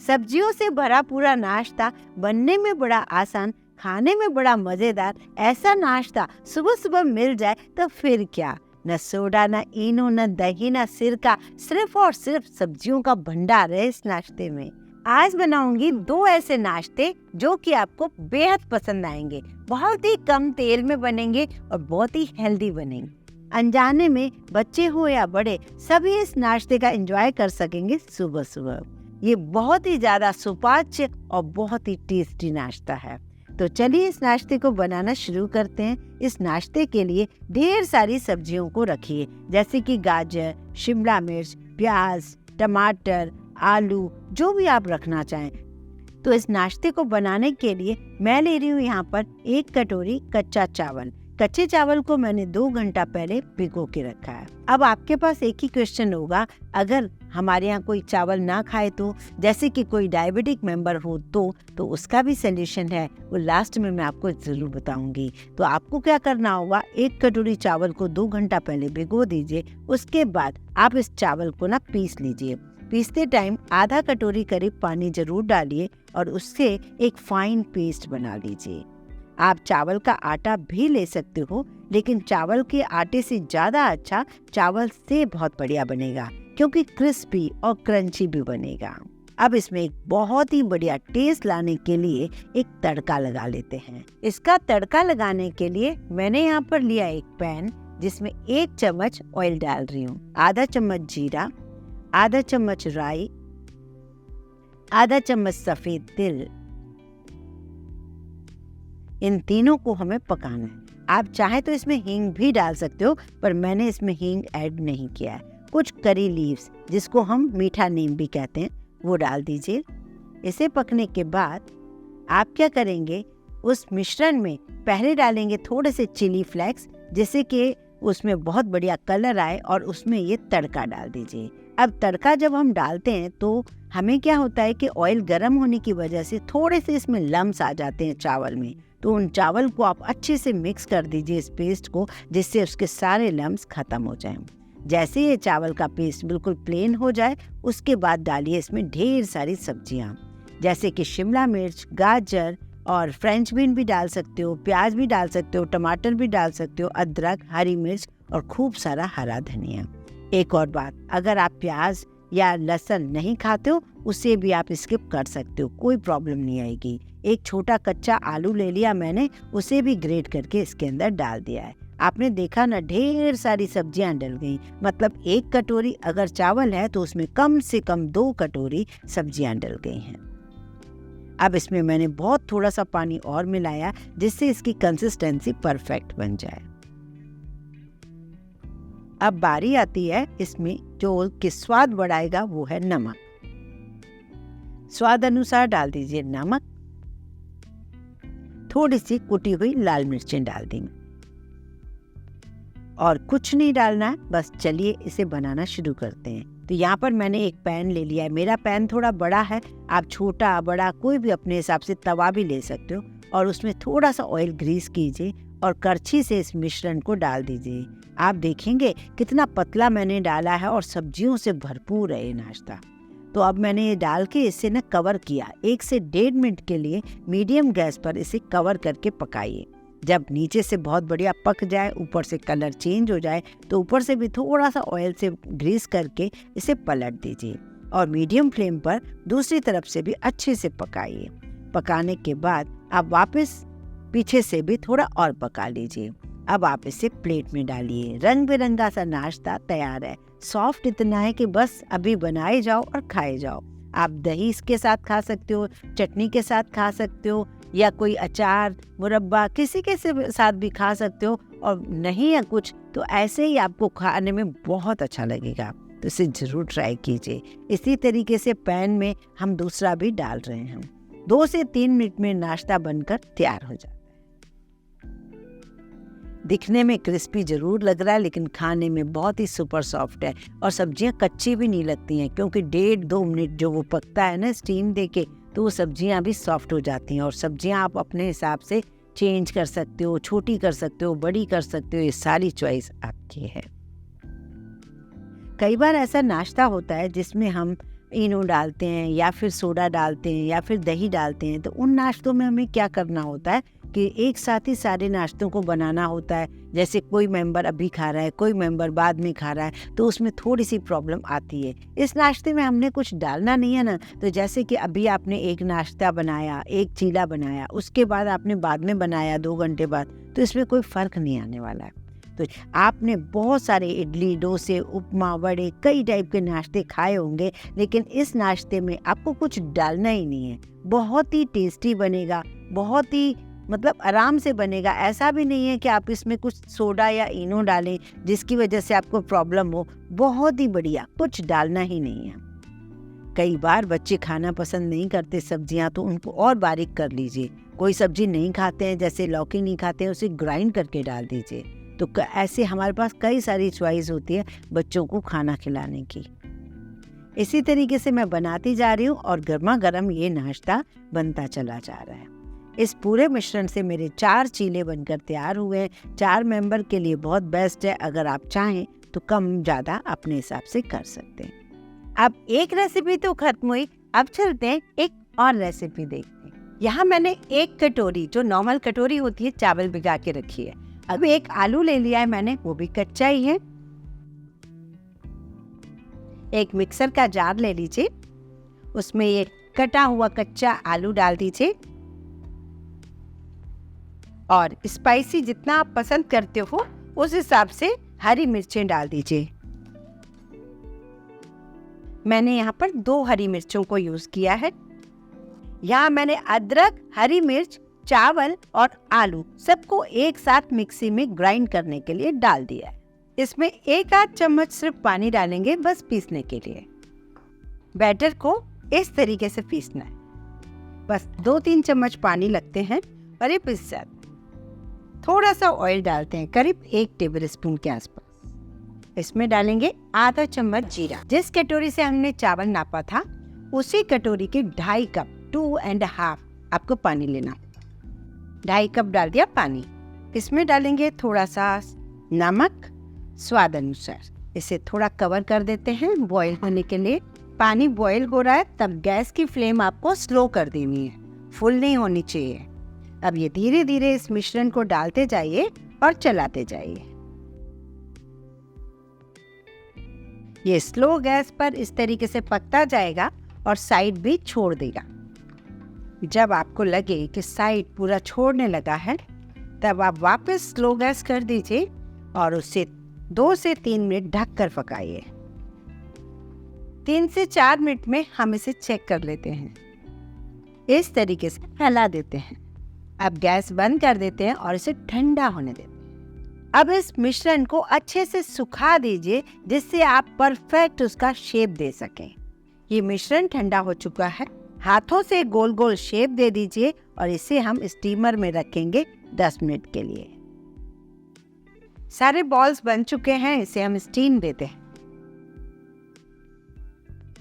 सब्जियों से भरा पूरा नाश्ता बनने में बड़ा आसान, खाने में बड़ा मजेदार। ऐसा नाश्ता सुबह सुबह मिल जाए तो फिर क्या। न सोडा, न इनो, न दही, न सिरका, सिर्फ और सिर्फ सब्जियों का भंडार है इस नाश्ते में। आज बनाऊंगी 2 ऐसे नाश्ते जो कि आपको बेहद पसंद आएंगे। बहुत ही कम तेल में बनेंगे और बहुत ही हेल्दी बनेंगे। अनजाने में बच्चे हो या बड़े, सभी इस नाश्ते का एंजॉय कर सकेंगे सुबह सुबह। ये बहुत ही ज्यादा सुपाच्य और बहुत ही टेस्टी नाश्ता है। तो चलिए इस नाश्ते को बनाना शुरू करते हैं। इस नाश्ते के लिए ढेर सारी सब्जियों को रखिए, जैसे कि गाजर, शिमला मिर्च, प्याज, टमाटर, आलू, जो भी आप रखना चाहें। तो इस नाश्ते को बनाने के लिए मैं ले रही हूँ यहाँ पर 1 कटोरी कच्चा चावल। कच्चे चावल को मैंने 2 घंटा पहले भिगो के रखा है। अब आपके पास एक ही क्वेश्चन होगा, अगर हमारे यहाँ कोई चावल ना खाए तो, जैसे कि कोई डायबिटिक मेंबर हो तो उसका भी सलूशन है, वो लास्ट में मैं आपको जरूर बताऊंगी। तो आपको क्या करना होगा, 1 कटोरी चावल को 2 घंटा पहले भिगो दीजिए। उसके बाद आप इस चावल को ना पीस लीजिए। पीसते टाइम आधा कटोरी करीब पानी जरूर डालिए और उससे एक फाइन पेस्ट बना लीजिए। आप चावल का आटा भी ले सकते हो, लेकिन चावल के आटे से ज्यादा अच्छा चावल से बहुत बढ़िया बनेगा, क्योंकि क्रिस्पी और क्रंची भी बनेगा। अब इसमें एक बहुत ही बढ़िया टेस्ट लाने के लिए एक तड़का लगा लेते हैं। इसका तड़का लगाने के लिए मैंने यहाँ पर लिया एक पैन, जिसमें 1 चम्मच ऑयल डाल रही हूँ, आधा चम्मच जीरा, आधा चम्मच राई, आधा चम्मच सफेद तिल। इन तीनों को हमें पकाना है। आप चाहे तो इसमें हींग भी डाल सकते हो, पर मैंने इसमें हींग ऐड नहीं किया है। कुछ करी लीव्स, जिसको हम मीठा नीम भी कहते हैं, वो डाल दीजिए। इसे पकने के बाद आप क्या करेंगे, उस मिश्रण में पहले डालेंगे थोड़े से चिली फ्लेक्स, जिससे कि उसमें बहुत बढ़िया कलर आए, और उसमें ये तड़का डाल दीजिए। अब तड़का जब हम डालते हैं तो हमें क्या होता है कि ऑयल गर्म होने की वजह से थोड़े से इसमें लम्स आ जाते हैं चावल में। तो उन चावल को आप अच्छे से मिक्स कर दीजिए इस पेस्ट को, जिससे उसके सारे लम्स खत्म हो जाएं। जैसे ये चावल का पेस्ट बिल्कुल प्लेन हो जाए, उसके बाद डालिए इसमें ढेर सारी सब्जियां, जैसे कि शिमला मिर्च, गाजर और फ्रेंच बीन भी डाल सकते हो, प्याज भी डाल सकते हो, टमाटर भी डाल सकते हो, अदरक, हरी मिर्च और खूब सारा हरा धनिया। एक और बात, अगर आप प्याज या लहसुन नहीं खाते हो, उसे भी आप स्किप कर सकते हो, कोई प्रॉब्लम नहीं आएगी। एक छोटा कच्चा आलू ले लिया मैंने, उसे भी ग्रेट करके इसके अंदर डाल दिया है। आपने देखा ना, ढेर सारी सब्जियां डल गई। मतलब 1 कटोरी अगर चावल है तो उसमें कम से कम 2 कटोरी सब्जियां डल गई हैं। अब इसमें मैंने बहुत थोड़ा सा पानी और मिलाया, जिससे इसकी कंसिस्टेंसी परफेक्ट बन जाए। अब बारी आती है इसमें जो कि स्वाद बढ़ाएगा, वो है नमक। स्वाद अनुसार डाल दीजिए नमक। थोड़ी सी कुटी हुई लाल मिर्चें डाल दी, और कुछ नहीं डालना है। बस चलिए इसे बनाना शुरू करते हैं। तो यहाँ पर मैंने एक पैन ले लिया है। मेरा पैन थोड़ा बड़ा है, आप छोटा बड़ा कोई भी अपने हिसाब से तवा भी ले सकते हो, और उसमें थोड़ा सा ऑयल ग्रीस कीजिए और करछी से इस मिश्रण को डाल दीजिए। आप देखेंगे कितना पतला मैंने डाला है और सब्जियों से भरपूर है ये नाश्ता। तो अब मैंने ये डाल के इसे न कवर किया। 1 से 1.5 मिनट के लिए मीडियम गैस पर इसे कवर करके पकाइए। जब नीचे से बहुत बढ़िया पक जाए, ऊपर से कलर चेंज हो जाए, तो ऊपर से भी थोड़ा सा ऑयल से ग्रीस करके इसे पलट दीजिए, और मीडियम फ्लेम पर दूसरी तरफ से भी अच्छे से पकाइए। पकाने के बाद आप वापस पीछे से भी थोड़ा और पका लीजिए। अब आप इसे प्लेट में डालिए। रंग बिरंगा सा नाश्ता तैयार है। सॉफ्ट इतना है कि बस अभी बनाए जाओ और खाए जाओ। आप दही इसके साथ खा सकते हो, चटनी के साथ खा सकते हो, या कोई अचार, मुरब्बा, किसी के साथ भी खा सकते हो। और नहीं है कुछ तो ऐसे ही आपको खाने में बहुत अच्छा लगेगा। तो इसे जरूर ट्राई कीजिए। इसी तरीके से पैन में हम दूसरा भी डाल रहे हैं। 2 से 3 मिनट में नाश्ता बनकर तैयार हो जाता है। दिखने में क्रिस्पी जरूर लग रहा है, लेकिन खाने में बहुत ही सुपर सॉफ्ट है, और सब्जियां कच्ची भी नहीं लगती हैं, क्योंकि 1.5-2 मिनट जो वो पकता है ना स्टीम देके, तो वो सब्जियां भी सॉफ्ट हो जाती हैं। और सब्जियां आप अपने हिसाब से चेंज कर सकते हो, छोटी कर सकते हो, बड़ी कर सकते हो, ये सारी चॉइस आपकी है। कई बार ऐसा नाश्ता होता है जिसमें हम इनो डालते हैं या फिर सोडा डालते हैं या फिर दही डालते हैं, तो उन नाश्तों में हमें क्या करना होता है कि एक साथ ही सारे नाश्तों को बनाना होता है। जैसे कोई मेंबर अभी खा रहा है, कोई मेंबर बाद में खा रहा है, तो उसमें थोड़ी सी प्रॉब्लम आती है। इस नाश्ते में हमने कुछ डालना नहीं है ना, तो जैसे कि अभी आपने एक नाश्ता बनाया, एक चीला बनाया, उसके बाद आपने बाद में बनाया 2 घंटे बाद, तो इसमें कोई फ़र्क नहीं आने वाला है। तो आपने बहुत सारे इडली, डोसे, उपमा, वड़े, कई टाइप के नाश्ते खाए होंगे, लेकिन इस नाश्ते में आपको कुछ डालना ही नहीं है। बहुत ही टेस्टी बनेगा, बहुत ही मतलब आराम से बनेगा। ऐसा भी नहीं है कि आप इसमें कुछ सोडा या इनो डालें जिसकी वजह से आपको प्रॉब्लम हो। बहुत ही बढ़िया, कुछ डालना ही नहीं है। कई बार बच्चे खाना पसंद नहीं करते सब्जियां, तो उनको और बारीक कर लीजिए। कोई सब्जी नहीं खाते हैं, जैसे लौकी नहीं खाते हैं, उसे ग्राइंड करके डाल दीजिए। तो ऐसे हमारे पास कई सारी चॉइस होती है बच्चों को खाना खिलाने की। इसी तरीके से मैं बनाती जा रही हूँ और गर्मा गर्म ये नाश्ता बनता चला जा रहा है। इस पूरे मिश्रण से मेरे 4 चीले बनकर तैयार हुए हैं। 4 मेंबर के लिए बहुत बेस्ट है। अगर आप चाहें तो कम ज़्यादा अपने हिसाब से कर सकते हैं। अब एक रेसिपी तो खत्म हुई, अब चलते हैं एक और रेसिपी देखते हैं। यहाँ मैंने 1 कटोरी, जो नॉर्मल कटोरी होती है, चावल भिगा के रखी है। अब 1 आलू ले लिया है मैंने, वो भी कच्चा ही है। एक मिक्सर का जार ले लीजिए, उसमें ये कटा हुआ कच्चा आलू डाल दीजिए और स्पाइसी जितना आप पसंद करते हो उस हिसाब से हरी मिर्चें डाल दीजिए। मैंने यहाँ पर 2 हरी मिर्चों को यूज किया है। यहाँ मैंने अदरक, हरी मिर्च, चावल और आलू सबको एक साथ मिक्सी में ग्राइंड करने के लिए डाल दिया है। इसमें 1 आध चम्मच सिर्फ पानी डालेंगे, बस पीसने के लिए। बैटर को इस तरीके से पीसना है, बस 2-3 चम्मच पानी लगते हैं और ये पीस जाता है। थोड़ा सा ऑयल डालते हैं, करीब 1 टेबल स्पून के आसपास। इसमें डालेंगे आधा चम्मच जीरा। जिस कटोरी से हमने चावल नापा था उसी कटोरी के 2.5 कप, 2.5 आपको पानी लेना। 2.5 कप डाल दिया पानी। इसमें डालेंगे थोड़ा सा नमक स्वाद अनुसार। इसे थोड़ा कवर कर देते हैं बॉईल होने के लिए। पानी बॉईल हो रहा है तब गैस की फ्लेम आपको स्लो कर देनी है, फुल नहीं होनी चाहिए। अब ये धीरे धीरे इस मिश्रण को डालते जाइए और चलाते जाइए। ये स्लो गैस पर इस तरीके से पकता जाएगा और साइड भी छोड़ देगा। जब आपको लगे कि साइड पूरा छोड़ने लगा है तब आप वापस स्लो गैस कर दीजिए और उसे 2 से 3 मिनट ढक कर पकाइए। 3 से 4 मिनट में हम इसे चेक कर लेते हैं। इस तरीके से फैला देते हैं। अब गैस बंद कर देते हैं और इसे ठंडा होने देते हैं। अब इस मिश्रण को अच्छे से सुखा दीजिए जिससे आप परफेक्ट उसका शेप दे सकें। ये मिश्रण ठंडा हो चुका है। हाथों से गोल गोल शेप दे दीजिए और इसे हम स्टीमर में रखेंगे 10 मिनट के लिए। सारे बॉल्स बन चुके हैं, इसे हम स्टीम देते हैं।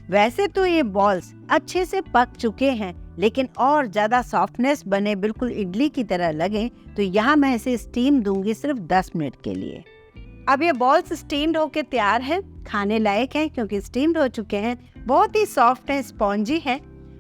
वैसे तो ये बॉल्स अच्छे से पक चुके हैं, लेकिन और ज्यादा सॉफ्टनेस बने, बिल्कुल इडली की तरह लगे, तो यहाँ मैं इसे स्टीम दूंगी सिर्फ 10 मिनट के लिए। अब ये बॉल्स स्टीम्ड होके तैयार हैं, खाने लायक हैं क्योंकि स्टीम्ड हो चुके हैं। बहुत ही सॉफ्ट है, स्पॉन्जी है।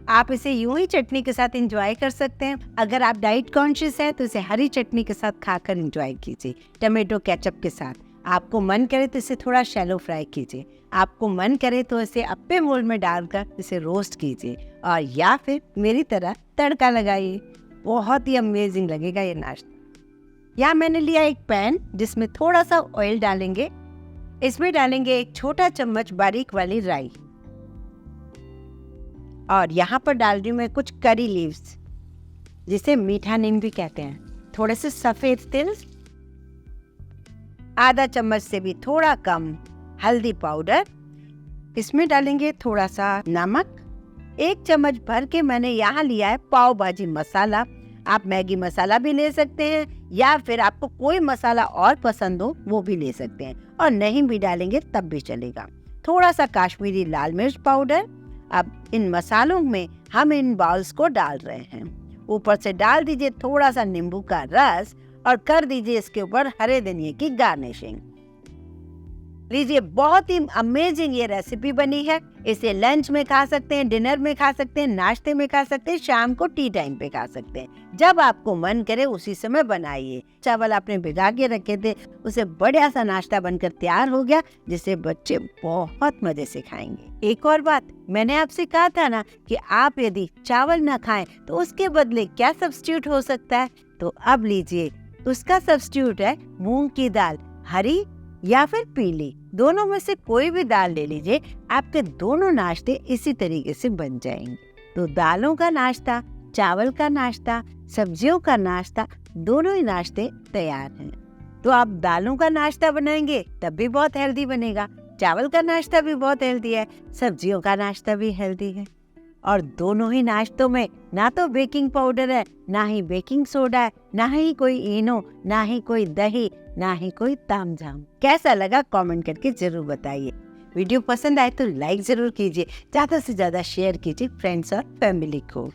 आप इसे यूं ही चटनी के साथ एंजॉय कर सकते हैं। अगर आप डाइट कॉन्शियस हैं तो इसे हरी चटनी के साथ खाकर एंजॉय कीजिए, टमाटो केचप के साथ। आपको मन करे तो इसे थोड़ा शैलो फ्राई कीजिए। आपको मन करे तो इसे अप्पे मोल्ड में डालकर इसे रोस्ट कीजिए और या फिर मेरी तरह तड़का लगाइए। बहुत ही अमेजिंग लगेगा ये नाश्ता। यहाँ मैंने लिया एक पैन जिसमें थोड़ा सा ऑयल डालेंगे। इसमें डालेंगे 1 छोटा चम्मच बारीक वाली राई और यहाँ पर डाल रही हूँ मैं कुछ करी लीव्स, जिसे मीठा नीम भी कहते हैं। थोड़े से सफेद तिल, आधा चम्मच से भी थोड़ा कम हल्दी पाउडर। इसमें डालेंगे थोड़ा सा नमक। 1 चम्मच भर के मैंने यहाँ लिया है पाव भाजी मसाला। आप मैगी मसाला भी ले सकते हैं या फिर आपको कोई मसाला और पसंद हो वो भी ले सकते हैं, और नहीं भी डालेंगे तब भी चलेगा। थोड़ा सा काश्मीरी लाल मिर्च पाउडर। अब इन मसालों में हम इन बाउल्स को डाल रहे हैं। ऊपर से डाल दीजिए थोड़ा सा नींबू का रस और कर दीजिए इसके ऊपर हरे धनिये की गार्निशिंग। लीजिए, बहुत ही अमेजिंग ये रेसिपी बनी है। इसे लंच में खा सकते हैं, डिनर में खा सकते हैं, नाश्ते में खा सकते हैं, शाम को टी टाइम पे खा सकते हैं। जब आपको मन करे उसी समय बनाइए। चावल आपने भिगा के रखे थे, उसे बढ़िया सा नाश्ता बनकर तैयार हो गया, जिसे बच्चे बहुत मजे से खाएंगे। एक और बात, मैंने आपसे कहा था ना कि आप यदि चावल ना खाएं तो उसके बदले क्या सब्स्टिट्यूट हो सकता है। तो अब लीजिए, उसका सब्स्टिट्यूट है मूंग की दाल, हरी या फिर पीली, दोनों में से कोई भी दाल ले लीजिए। आपके दोनों नाश्ते इसी तरीके से बन जाएंगे। तो दालों का नाश्ता, चावल का नाश्ता, सब्जियों का नाश्ता, दोनों ही नाश्ते तैयार हैं। तो आप दालों का नाश्ता बनाएंगे तब भी बहुत हेल्दी बनेगा, चावल का नाश्ता भी बहुत हेल्दी है, सब्जियों का नाश्ता भी हेल्दी है। और दोनों ही नाश्तों में ना तो बेकिंग पाउडर है, ना ही बेकिंग सोडा है, ना ही कोई इनो, ना ही कोई दही, ना ही कोई तामझाम। कैसा लगा कमेंट करके जरूर बताइए। वीडियो पसंद आए तो लाइक जरूर कीजिए, ज्यादा से ज्यादा शेयर कीजिए फ्रेंड्स और फैमिली को।